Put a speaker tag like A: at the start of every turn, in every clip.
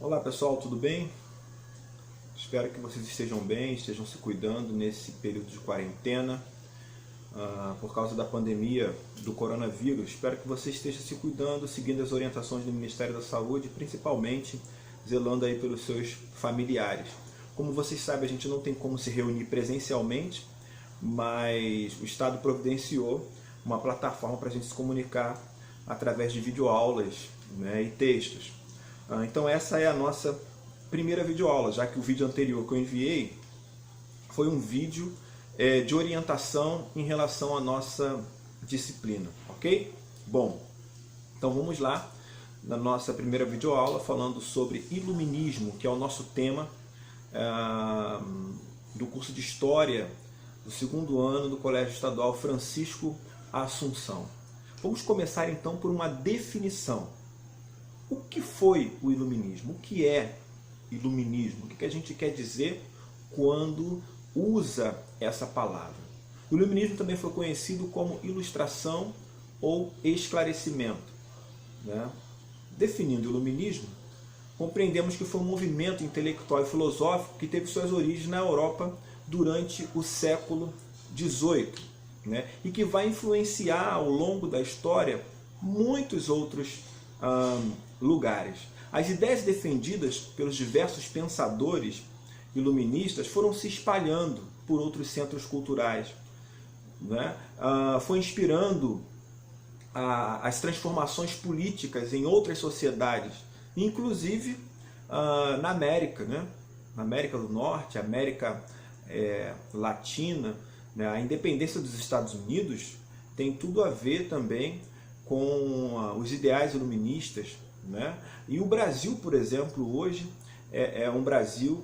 A: Olá pessoal, tudo bem? Espero que vocês estejam bem, estejam se cuidando nesse período de quarentena por causa da pandemia do coronavírus. Espero que você esteja se cuidando, seguindo as orientações do Ministério da Saúde, principalmente zelando aí pelos seus familiares. Como vocês sabem, a gente não tem como se reunir presencialmente, mas o Estado providenciou uma plataforma para a gente se comunicar através de videoaulas, né, e textos. Então essa é a nossa primeira videoaula, já que o vídeo anterior que eu enviei foi um vídeo de orientação em relação à nossa disciplina, ok? Bom, então vamos lá na nossa primeira videoaula falando sobre iluminismo, que é o nosso tema do curso de História do segundo ano do Colégio Estadual Francisco Assunção. Vamos começar então por uma definição. O que foi o iluminismo? O que é iluminismo? O que a gente quer dizer quando usa essa palavra? O iluminismo também foi conhecido como ilustração ou esclarecimento, né? Definindo o iluminismo, compreendemos que foi um movimento intelectual e filosófico que teve suas origens na Europa durante o século XVIII, né? E que vai influenciar ao longo da história muitos outros lugares. As ideias defendidas pelos diversos pensadores iluministas foram se espalhando por outros centros culturais, né? Foi inspirando as transformações políticas em outras sociedades, inclusive na América, né? Na América do Norte, América Latina, né? A independência dos Estados Unidos tem tudo a ver também com os ideais iluministas, né? E o Brasil, por exemplo, hoje é um Brasil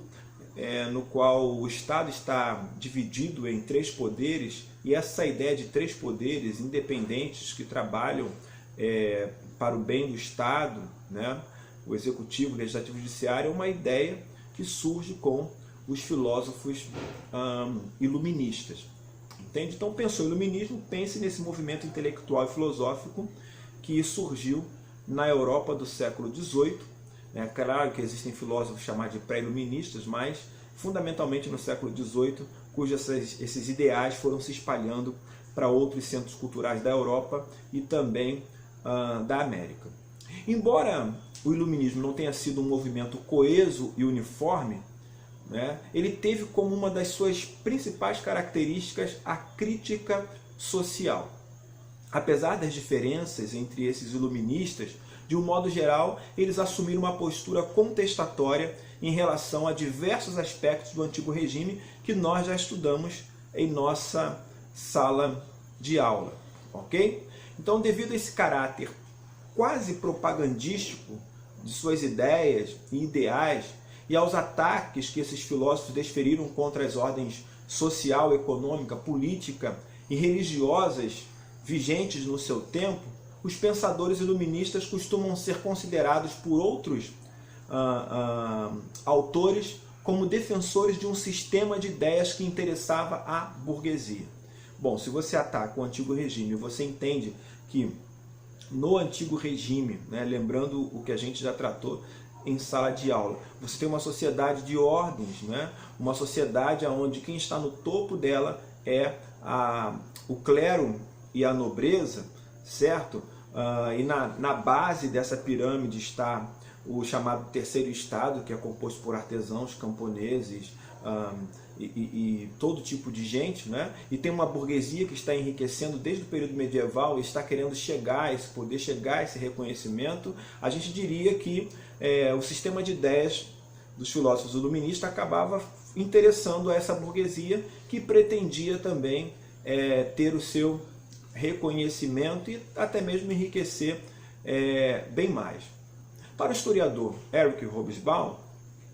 A: no qual o Estado está dividido em três poderes, e essa ideia de três poderes independentes que trabalham para o bem do Estado, né? O Executivo, o Legislativo e o Judiciário, é uma ideia que surge com os filósofos iluministas. Entende? Então, pensou em iluminismo, pense nesse movimento intelectual e filosófico que surgiu na Europa do século XVIII. É claro que existem filósofos chamados de pré-iluministas, mas fundamentalmente no século XVIII, cujos esses ideais foram se espalhando para outros centros culturais da Europa e também da América. Embora o iluminismo não tenha sido um movimento coeso e uniforme, né, ele teve como uma das suas principais características a crítica social. Apesar das diferenças entre esses iluministas, de um modo geral, eles assumiram uma postura contestatória em relação a diversos aspectos do antigo regime que nós já estudamos em nossa sala de aula, ok? Então, devido a esse caráter quase propagandístico de suas ideias e ideais, e aos ataques que esses filósofos desferiram contra as ordens social, econômica, política e religiosas vigentes no seu tempo, os pensadores iluministas costumam ser considerados por outros autores como defensores de um sistema de ideias que interessava a burguesia. Bom, se você ataca o antigo regime, você entende que no antigo regime, né, lembrando o que a gente já tratou em sala de aula, você tem uma sociedade de ordens, né? Uma sociedade onde quem está no topo dela é o clero e a nobreza, certo? E na base dessa pirâmide está o chamado terceiro estado, que é composto por artesãos, camponeses e todo tipo de gente, né? E tem uma burguesia que está enriquecendo desde o período medieval e está querendo chegar a esse poder, chegar a esse reconhecimento. A gente diria que o sistema de ideias dos filósofos iluministas acabava interessando a essa burguesia que pretendia também ter o seu reconhecimento e até mesmo enriquecer bem mais. Para o historiador Eric Hobsbawm,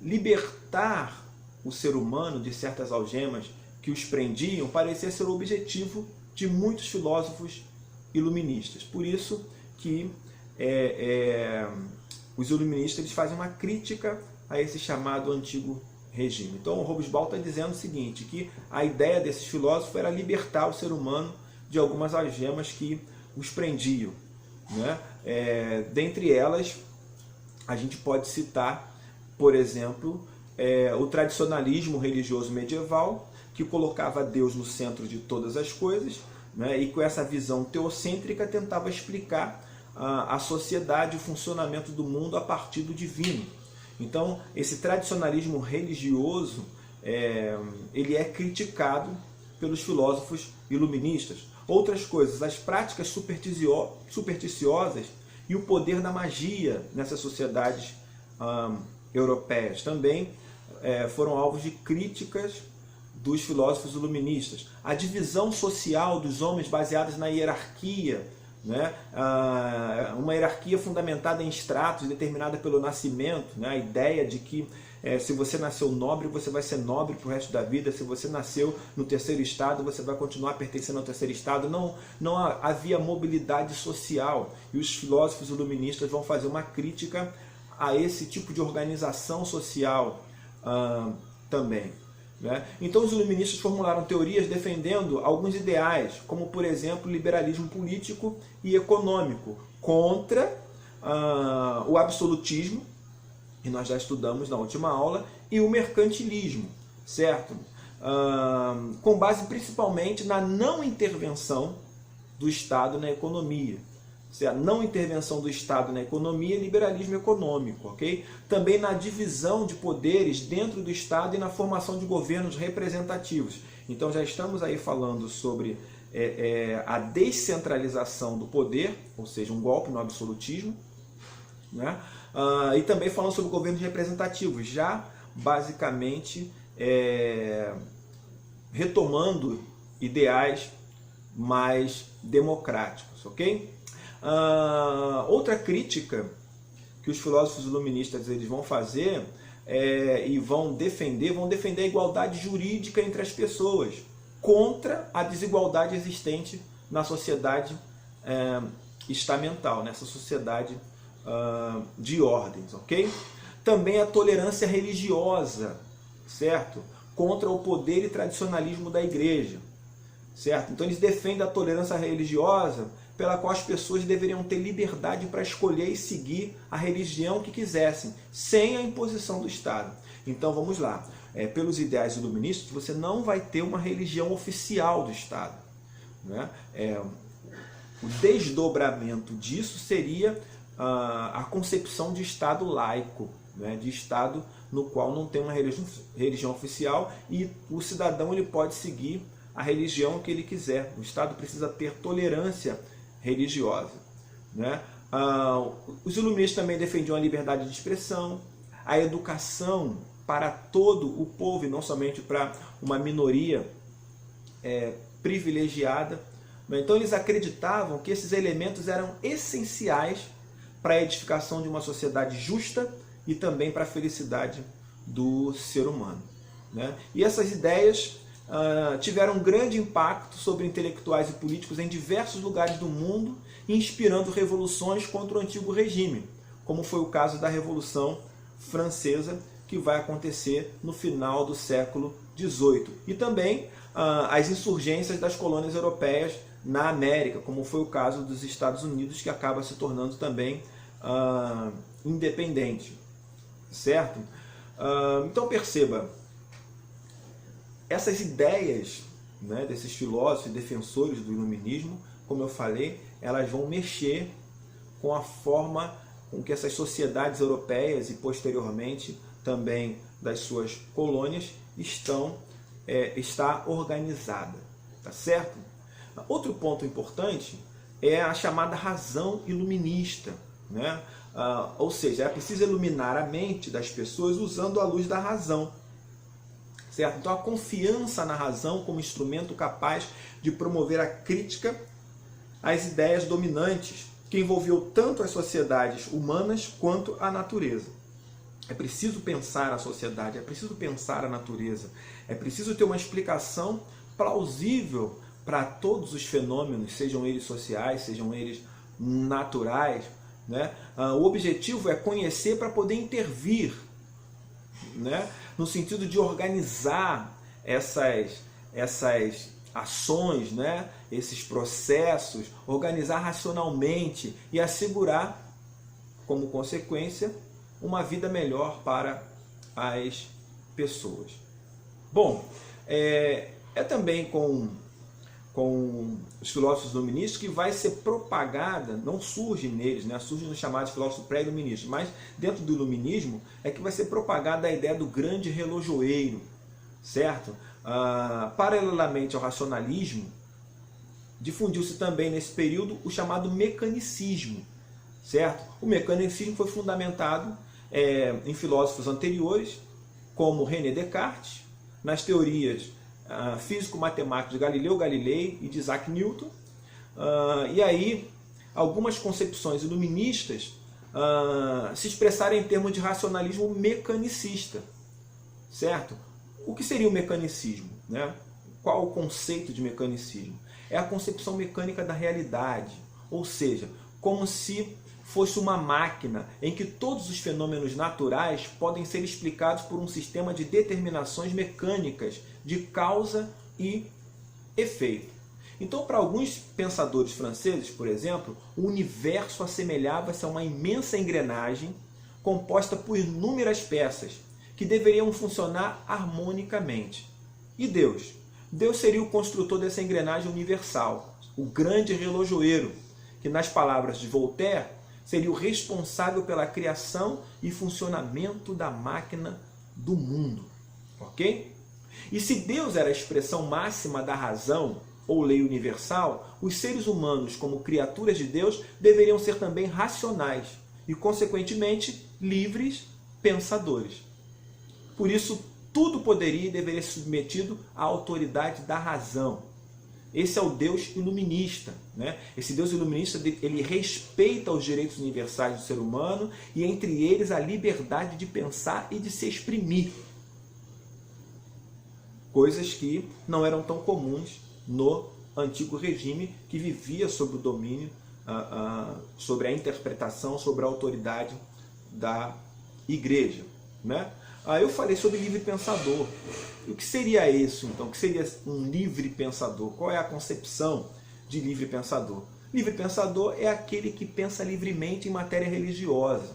A: libertar o ser humano de certas algemas que os prendiam parecia ser o objetivo de muitos filósofos iluministas. Por isso que os iluministas eles fazem uma crítica a esse chamado antigo regime. Então o Hobsbawm está dizendo o seguinte, que a ideia desses filósofos era libertar o ser humano de algumas algemas que os prendiam, né? Dentre elas, a gente pode citar por exemplo, o tradicionalismo religioso medieval, que colocava Deus no centro de todas as coisas, né, e com essa visão teocêntrica tentava explicar a sociedade, o funcionamento do mundo a partir do divino. Então, esse tradicionalismo religioso, ele é criticado pelos filósofos iluministas. Outras coisas, as práticas supersticiosas e o poder da magia nessas sociedades europeias também foram alvos de críticas dos filósofos iluministas. A divisão social dos homens baseadas na hierarquia, né? Uma hierarquia fundamentada em estratos, determinada pelo nascimento, né? A ideia de que se você nasceu nobre, você vai ser nobre para o resto da vida. Se você nasceu no terceiro estado, você vai continuar pertencendo ao terceiro estado. Não havia mobilidade social. E os filósofos iluministas vão fazer uma crítica a esse tipo de organização social também, né? Então os iluministas formularam teorias defendendo alguns ideais, como por exemplo o liberalismo político e econômico, contra o absolutismo, que nós já estudamos na última aula, e o mercantilismo, certo? Com base principalmente na não intervenção do Estado na economia. A não intervenção do Estado na economia e liberalismo econômico, ok? Também na divisão de poderes dentro do Estado e na formação de governos representativos. Então já estamos aí falando sobre a descentralização do poder, ou seja, um golpe no absolutismo, né? E também falando sobre governos representativos, já basicamente retomando ideais mais democráticos, ok? Outra crítica que os filósofos iluministas eles vão fazer e vão defender a igualdade jurídica entre as pessoas contra a desigualdade existente na sociedade estamental, nessa sociedade de ordens, ok? Também a tolerância religiosa, certo? Contra o poder e tradicionalismo da igreja, certo? Então eles defendem a tolerância religiosa pela qual as pessoas deveriam ter liberdade para escolher e seguir a religião que quisessem, sem a imposição do Estado. Então vamos lá, pelos ideais iluministas, você não vai ter uma religião oficial do Estado, né? O desdobramento disso seria a concepção de Estado laico, né? De Estado no qual não tem uma religião oficial e o cidadão ele pode seguir a religião que ele quiser. O Estado precisa ter tolerância religiosa, né? Os iluministas também defendiam a liberdade de expressão, a educação para todo o povo e não somente para uma minoria privilegiada. Então eles acreditavam que esses elementos eram essenciais para a edificação de uma sociedade justa e também para a felicidade do ser humano, né? E essas ideias tiveram um grande impacto sobre intelectuais e políticos em diversos lugares do mundo, inspirando revoluções contra o antigo regime, como foi o caso da Revolução Francesa, que vai acontecer no final do século XVIII. E também as insurgências das colônias europeias na América, como foi o caso dos Estados Unidos, que acaba se tornando também independente, certo? Então perceba, essas ideias, né, desses filósofos e defensores do iluminismo, como eu falei, elas vão mexer com a forma com que essas sociedades europeias e posteriormente também das suas colônias está organizada, tá certo? Outro ponto importante é a chamada razão iluminista, né? Ou seja, é preciso iluminar a mente das pessoas usando a luz da razão, certo? Então a confiança na razão como instrumento capaz de promover a crítica às ideias dominantes que envolviam tanto as sociedades humanas quanto a natureza. É preciso pensar a sociedade, é preciso pensar a natureza, é preciso ter uma explicação plausível para todos os fenômenos, sejam eles sociais, sejam eles naturais, né? O objetivo é conhecer para poder intervir, né? No sentido de organizar essas ações, né? Esses processos, organizar racionalmente e assegurar, como consequência, uma vida melhor para as pessoas. Bom, é também com os filósofos iluministas que vai ser propagada, não surge neles, né? Surge nos chamados filósofos pré-iluministas, mas dentro do iluminismo é que vai ser propagada a ideia do grande relojoeiro, certo? Paralelamente ao racionalismo, difundiu-se também nesse período o chamado mecanicismo, certo? O mecanicismo foi fundamentado em filósofos anteriores, como René Descartes, nas teorias físico-matemáticas de Galileu Galilei e de Isaac Newton. E aí, algumas concepções iluministas se expressaram em termos de racionalismo mecanicista, certo? O que seria o mecanicismo, né? Qual o conceito de mecanicismo? É a concepção mecânica da realidade, ou seja, como se fosse uma máquina em que todos os fenômenos naturais podem ser explicados por um sistema de determinações mecânicas de causa e efeito. Então, para alguns pensadores franceses, por exemplo, o universo assemelhava-se a uma imensa engrenagem composta por inúmeras peças que deveriam funcionar harmonicamente. E Deus? Deus seria o construtor dessa engrenagem universal, o grande relojoeiro, que, nas palavras de Voltaire, seria o responsável pela criação e funcionamento da máquina do mundo. Ok? E se Deus era a expressão máxima da razão ou lei universal, os seres humanos, como criaturas de Deus, deveriam ser também racionais e, consequentemente, livres pensadores. Por isso, tudo poderia e deveria ser submetido à autoridade da razão. Esse é o Deus iluminista, né? Esse Deus iluminista, ele respeita os direitos universais do ser humano e entre eles a liberdade de pensar e de se exprimir. Coisas que não eram tão comuns no antigo regime, que vivia sob o domínio, sobre a interpretação, sobre a autoridade da igreja, né? Eu falei sobre livre pensador. O que seria isso, então? O que seria um livre pensador? Qual é a concepção de livre pensador? Livre pensador é aquele que pensa livremente em matéria religiosa,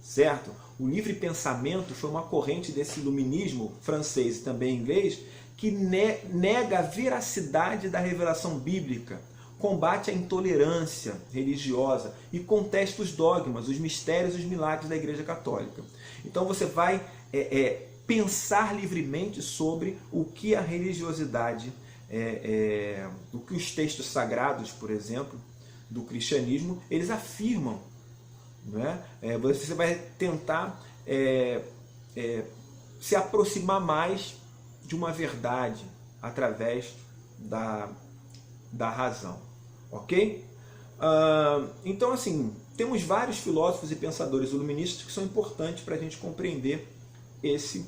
A: certo? O livre pensamento foi uma corrente desse iluminismo francês e também inglês que nega a veracidade da revelação bíblica, combate a intolerância religiosa e contesta os dogmas, os mistérios e os milagres da Igreja Católica. Então você vai pensar livremente sobre o que a religiosidade, o que os textos sagrados, por exemplo, do cristianismo, eles afirmam. Não é? Você vai tentar se aproximar mais de uma verdade através da razão. Ok? Então, assim, temos vários filósofos e pensadores iluministas que são importantes para a gente compreender esse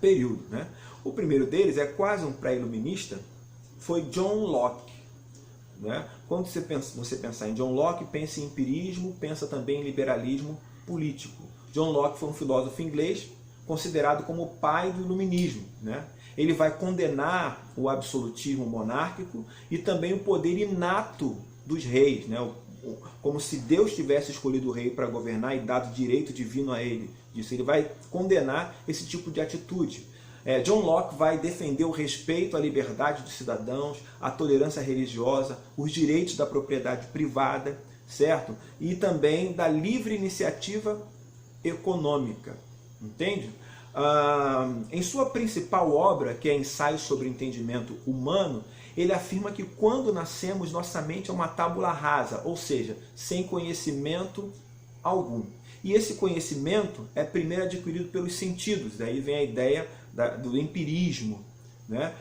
A: período, né? O primeiro deles é quase um pré-iluminista, foi John Locke, né? Quando você pensar em John Locke, pensa em empirismo, pensa também em liberalismo político. John Locke foi um filósofo inglês considerado como o pai do iluminismo, né? Ele vai condenar o absolutismo monárquico e também o poder inato dos reis, né? Como se Deus tivesse escolhido o rei para governar e dado direito divino a ele. Ele vai condenar esse tipo de atitude. John Locke vai defender o respeito à liberdade dos cidadãos, a tolerância religiosa, os direitos da propriedade privada, certo? E também da livre iniciativa econômica, entende? Em sua principal obra, que é Ensaio sobre o Entendimento Humano, ele afirma que quando nascemos, nossa mente é uma tábula rasa, ou seja, sem conhecimento algum. E esse conhecimento é primeiro adquirido pelos sentidos, daí vem a ideia do empirismo, né?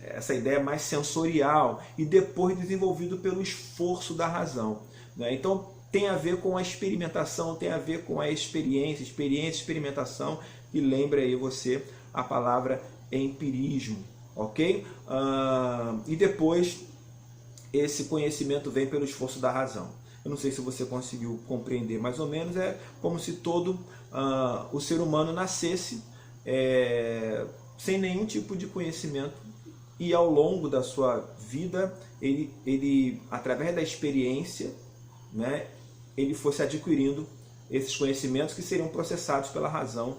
A: Essa ideia mais sensorial, e depois desenvolvido pelo esforço da razão, né? Então tem a ver com a experimentação, tem a ver com a experiência, experimentação, e lembra aí você a palavra empirismo, ok? E depois esse conhecimento vem pelo esforço da razão. Eu não sei se você conseguiu compreender mais ou menos, é como se todo o ser humano nascesse sem nenhum tipo de conhecimento e ao longo da sua vida, ele através da experiência, né, ele fosse adquirindo esses conhecimentos que seriam processados pela razão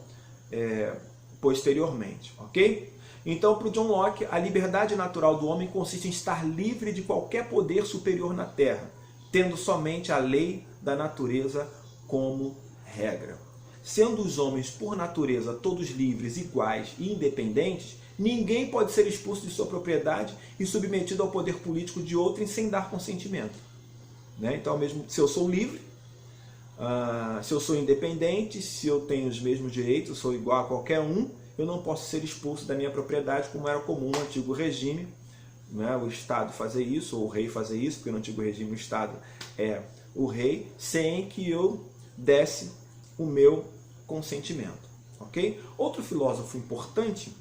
A: posteriormente, ok? Então, para o John Locke, a liberdade natural do homem consiste em estar livre de qualquer poder superior na Terra, tendo somente a lei da natureza como regra. Sendo os homens, por natureza, todos livres, iguais e independentes, ninguém pode ser expulso de sua propriedade e submetido ao poder político de outrem sem dar consentimento. Então, mesmo se eu sou livre, se eu sou independente, se eu tenho os mesmos direitos, eu sou igual a qualquer um, eu não posso ser expulso da minha propriedade, como era comum no antigo regime, o Estado fazer isso, ou o rei fazer isso, porque no antigo regime o Estado é o rei, sem que eu desse o meu consentimento. Ok? Outro filósofo importante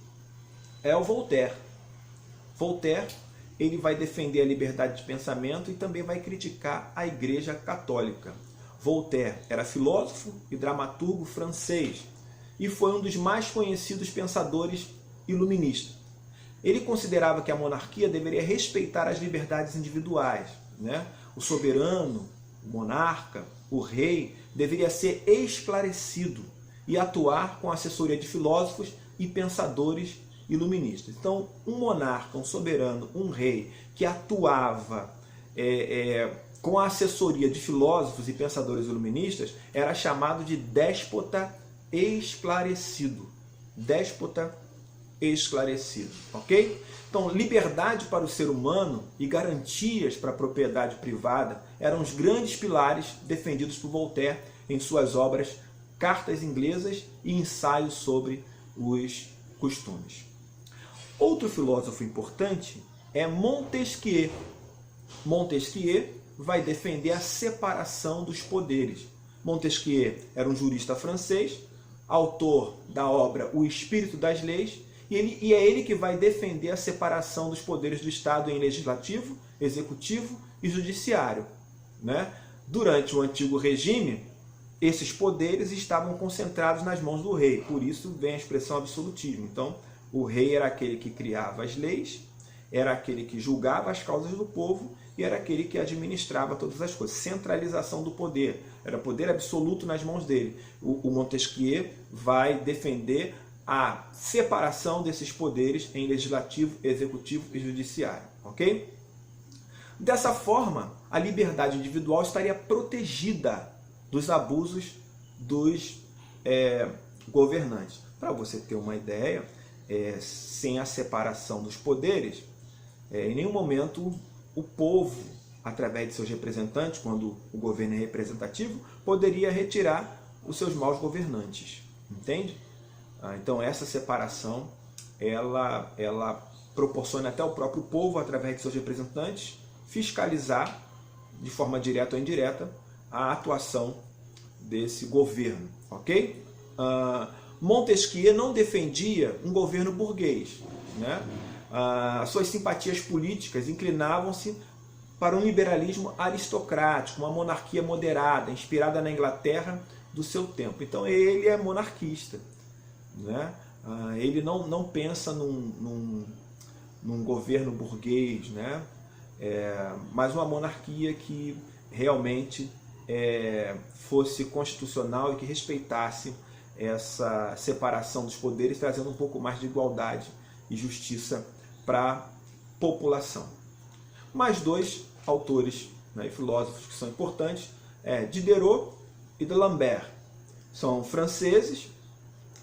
A: é o Voltaire. Voltaire, ele vai defender a liberdade de pensamento e também vai criticar a Igreja Católica. Voltaire era filósofo e dramaturgo francês e foi um dos mais conhecidos pensadores iluministas. Ele considerava que a monarquia deveria respeitar as liberdades individuais. O soberano, o monarca, o rei, deveria ser esclarecido e atuar com a assessoria de filósofos e pensadores iluministas. Então, um monarca, um soberano, um rei que atuava com a assessoria de filósofos e pensadores iluministas era chamado de déspota esclarecido. Déspota esclarecido, ok? Então, liberdade para o ser humano e garantias para a propriedade privada eram os grandes pilares defendidos por Voltaire em suas obras Cartas Inglesas e Ensaios sobre os Costumes. Outro filósofo importante é Montesquieu. Montesquieu vai defender a separação dos poderes. Montesquieu era um jurista francês, autor da obra O Espírito das Leis, e é ele que vai defender a separação dos poderes do Estado em legislativo, executivo e judiciário. Durante o antigo regime, esses poderes estavam concentrados nas mãos do rei, por isso vem a expressão absolutismo. Então, o rei era aquele que criava as leis, era aquele que julgava as causas do povo e era aquele que administrava todas as coisas. Centralização do poder, era poder absoluto nas mãos dele. O Montesquieu vai defender a separação desses poderes em legislativo, executivo e judiciário. Ok? Dessa forma, a liberdade individual estaria protegida dos abusos dos governantes. Para você ter uma ideia, sem a separação dos poderes, em nenhum momento o povo, através de seus representantes, quando o governo é representativo, poderia retirar os seus maus governantes. Entende? Então essa separação, ela proporciona até o próprio povo, através de seus representantes, fiscalizar, de forma direta ou indireta, a atuação desse governo. Ok? Montesquieu não defendia um governo burguês. Suas simpatias políticas inclinavam-se para um liberalismo aristocrático, uma monarquia moderada, inspirada na Inglaterra do seu tempo. Então ele é monarquista. Ele não pensa num governo burguês, mas uma monarquia que realmente fosse constitucional e que respeitasse essa separação dos poderes, trazendo um pouco mais de igualdade e justiça para a população. Mais dois autores e filósofos que são importantes, Diderot e D'Alembert. São franceses,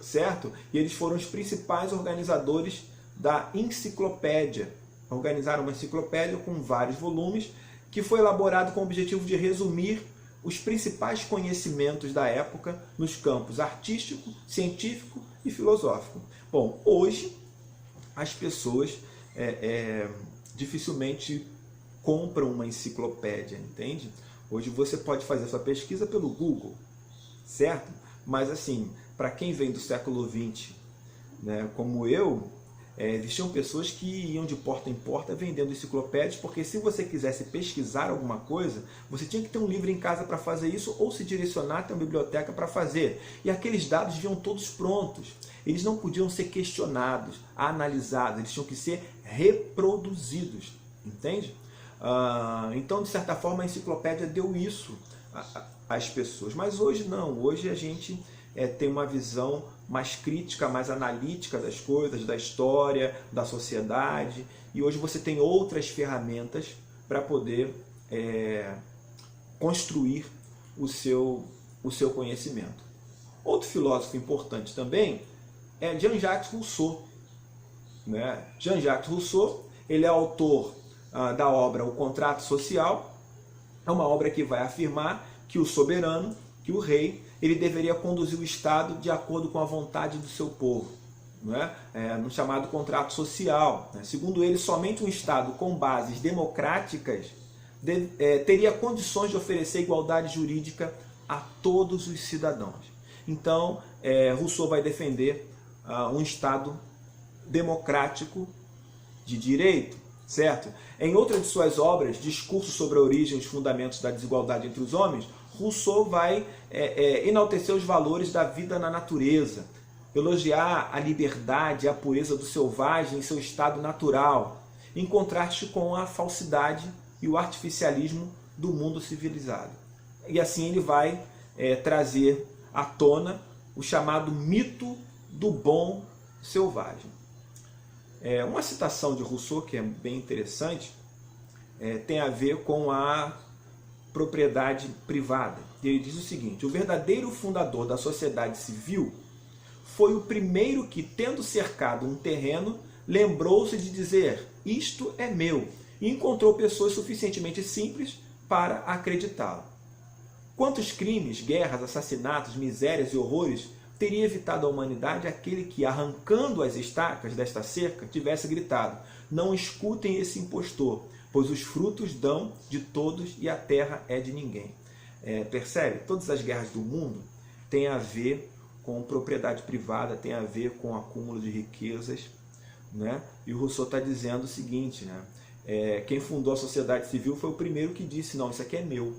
A: certo? E eles foram os principais organizadores da enciclopédia. Organizaram uma enciclopédia com vários volumes, que foi elaborado com o objetivo de resumir os principais conhecimentos da época nos campos artístico, científico e filosófico. Bom, hoje as pessoas dificilmente compram uma enciclopédia, entende? Hoje você pode fazer sua pesquisa pelo Google, certo? Mas assim, para quem vem do século XX, como eu, existiam pessoas que iam de porta em porta vendendo enciclopédias, porque se você quisesse pesquisar alguma coisa, você tinha que ter um livro em casa para fazer isso, ou se direcionar até uma biblioteca para fazer. E aqueles dados vinham todos prontos. Eles não podiam ser questionados, analisados, eles tinham que ser reproduzidos. Entende? Então, de certa forma, a enciclopédia deu isso. as pessoas. Mas hoje não, hoje a gente tem uma visão mais crítica, mais analítica das coisas, da história, da sociedade, e hoje você tem outras ferramentas para poder construir o seu conhecimento. Outro filósofo importante também é Jean-Jacques Rousseau. Né? Jean-Jacques Rousseau, ele é autor da obra O Contrato Social. É uma obra que vai afirmar que o soberano, que o rei, ele deveria conduzir o Estado de acordo com a vontade do seu povo, né? No chamado contrato social. Né? Segundo ele, somente um Estado com bases democráticas teria condições de oferecer igualdade jurídica a todos os cidadãos. Então, Rousseau vai defender um Estado democrático de direito, certo? Em outra de suas obras, Discurso sobre a Origem e os Fundamentos da Desigualdade entre os Homens, Rousseau vai enaltecer os valores da vida na natureza, elogiar a liberdade e a pureza do selvagem em seu estado natural, em contraste com a falsidade e o artificialismo do mundo civilizado. E assim ele vai trazer à tona o chamado mito do bom selvagem. Uma citação de Rousseau que é bem interessante tem a ver com a propriedade privada. Ele diz o seguinte: o verdadeiro fundador da sociedade civil foi o primeiro que, tendo cercado um terreno, lembrou-se de dizer: isto é meu, e encontrou pessoas suficientemente simples para acreditá-lo. Quantos crimes, guerras, assassinatos, misérias e horrores teria evitado a humanidade aquele que, arrancando as estacas desta cerca, tivesse gritado: não escutem esse impostor, pois os frutos dão de todos e a terra é de ninguém. Percebe? Todas as guerras do mundo têm a ver com propriedade privada, têm a ver com acúmulo de riquezas, né? E o Rousseau está dizendo o seguinte, né? Quem fundou a sociedade civil foi o primeiro que disse: não, isso aqui é meu,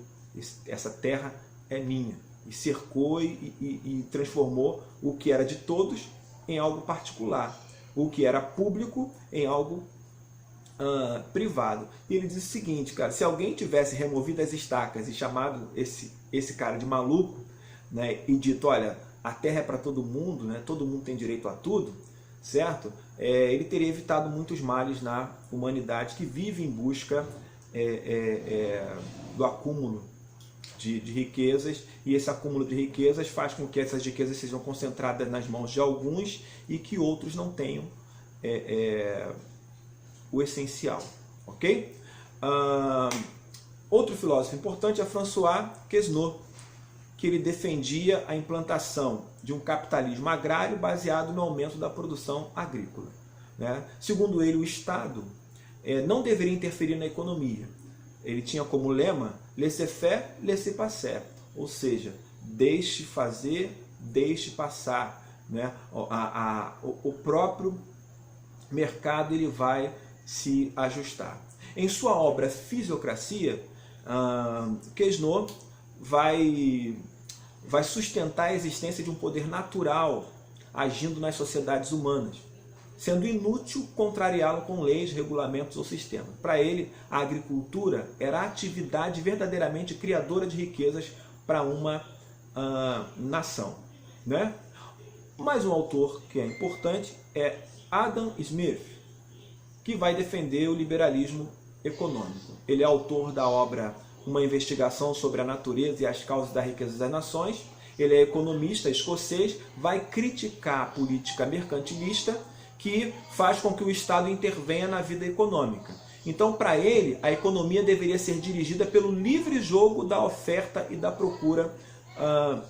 A: essa terra é minha. E cercou e transformou o que era de todos em algo particular, o que era público em algo privado. E ele diz o seguinte, cara: se alguém tivesse removido as estacas e chamado esse cara de maluco, né, e dito: olha, a terra é para todo mundo, né, todo mundo tem direito a tudo, certo? Ele teria evitado muitos males na humanidade que vive em busca do acúmulo de riquezas, e esse acúmulo de riquezas faz com que essas riquezas sejam concentradas nas mãos de alguns e que outros não tenham o essencial, ok? Outro filósofo importante é François Quesnot, que ele defendia a implantação de um capitalismo agrário baseado no aumento da produção agrícola, né? Segundo ele, o Estado não deveria interferir na economia. Ele tinha como lema laissez-faire, laissez-passer, ou seja, deixe fazer, deixe passar, né? O próprio mercado ele vai se ajustar. Em sua obra Fisiocracia, Quesnot vai sustentar a existência de um poder natural agindo nas sociedades humanas, sendo inútil contrariá-lo com leis, regulamentos ou sistemas. Para ele, a agricultura era a atividade verdadeiramente criadora de riquezas para uma nação, né? Mais um autor que é importante é Adam Smith, que vai defender o liberalismo econômico. Ele é autor da obra Uma Investigação sobre a Natureza e as Causas da Riqueza das Nações. Ele é economista escocês, vai criticar a política mercantilista que faz com que o Estado intervenha na vida econômica. Então, para ele, a economia deveria ser dirigida pelo livre jogo da oferta e da procura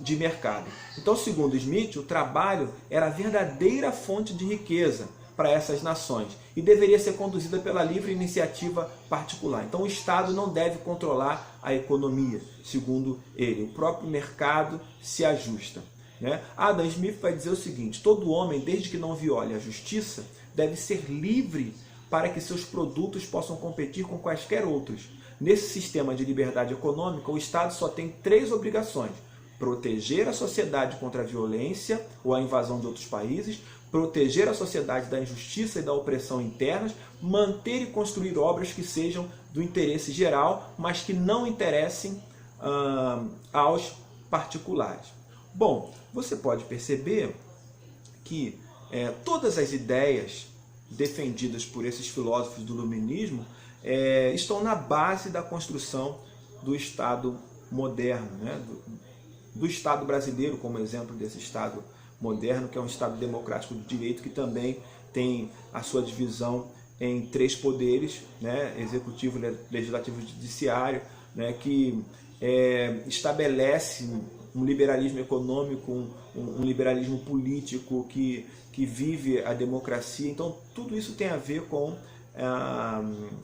A: de mercado. Então, segundo Smith, o trabalho era a verdadeira fonte de riqueza para essas nações e deveria ser conduzida pela livre iniciativa particular. Então, o Estado não deve controlar a economia, segundo ele. O próprio mercado se ajusta, né? Adam Smith vai dizer o seguinte: todo homem, desde que não viole a justiça, deve ser livre para que seus produtos possam competir com quaisquer outros. Nesse sistema de liberdade econômica, o Estado só tem 3 obrigações: proteger a sociedade contra a violência ou a invasão de outros países, proteger a sociedade da injustiça e da opressão internas, manter e construir obras que sejam do interesse geral, mas que não interessem aos particulares. Bom, você pode perceber que todas as ideias defendidas por esses filósofos do iluminismo estão na base da construção do Estado moderno, né? do Estado brasileiro como exemplo desse Estado moderno, que é um Estado democrático de direito, que também tem a sua divisão em 3 poderes, né? Executivo, legislativo e judiciário, né? Que estabelece um liberalismo econômico, um liberalismo político que vive a democracia. Então tudo isso tem a ver com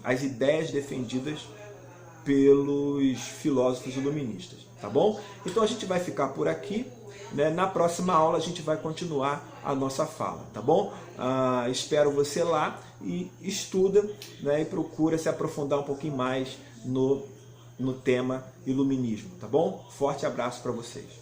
A: as ideias defendidas pelos filósofos iluministas, tá bom? Então a gente vai ficar por aqui, né? Na próxima aula a gente vai continuar a nossa fala, tá bom? Espero você lá e estuda, né? E procura se aprofundar um pouquinho mais no tema iluminismo, tá bom? Forte abraço para vocês.